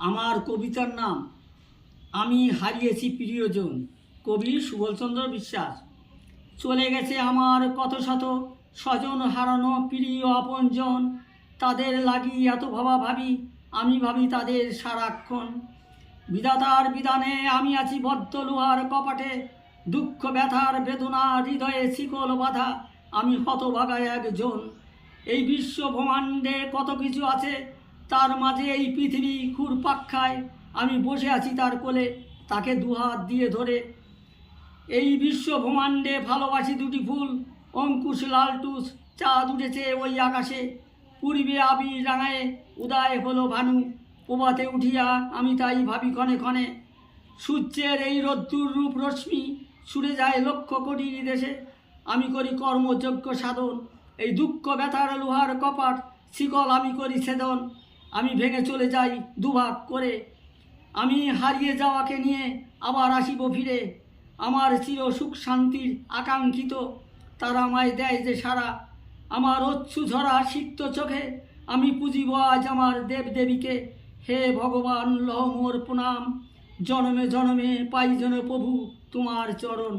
আমার কবিতার নাম আমি হারিয়েছি প্রিয়জন। কবি সুবলচন্দ্র বিশ্বাস। চলে গেছে আমার কত শত স্বজন হারানো প্রিয় আপনজন। তাদের লাগি এত ভাবি, আমি ভাবি তাদের সারাক্ষণ। বিধাতার বিধানে আমি আছি বদ্ধ লোহার কপাটে, দুঃখ ব্যথার বেদনা হৃদয়ে শিকল বাঁধা, আমি হতভাগা একজন। এই বিশ্ব ব্রহ্মাণ্ডে কত কিছু আছে, তার মাঝে এই পৃথিবী ঘুরপাক খায়। আমি বসে আছি তার কোলে, তাকে দুহাত দিয়ে ধরে। এই বিশ্ব ব্রহ্মাণ্ডে ভালোবাসি দুটি ফুল, অঙ্কুশ লালটুস চাঁদ উঠেছে ওই আকাশে। পূর্বে আবির রাঙায়ে উদয় হলো ভানু, প্রভাতে উঠিয়া আমি তাই ভাবি ক্ষণে ক্ষণে। সূর্যের এই রোদ্দুর রূপ রশ্মি ছুড়ে যায় লক্ষ কোটি দেশে। আমি করি কর্মযোগ্য সাধন, এই দুঃখ ব্যথার লোহার কপাট শিকল আমি করি ছেদন। আমি ভেঙে চলে যাই দুভাগ করে, আমি হারিয়ে যাওয়াকে নিয়ে আবার আসিব ফিরে। আমার চির সুখ শান্তির আকাঙ্ক্ষিত, তারা আমায় দেয় যে সারা। আমার অচ্ছু ঝরা সিক্ত চোখে আমি পুজিব আজ আমার দেবদেবীকে। হে ভগবান লহ মোর প্রণাম, জনমে জনমে পাই যেন প্রভু তোমার চরণ।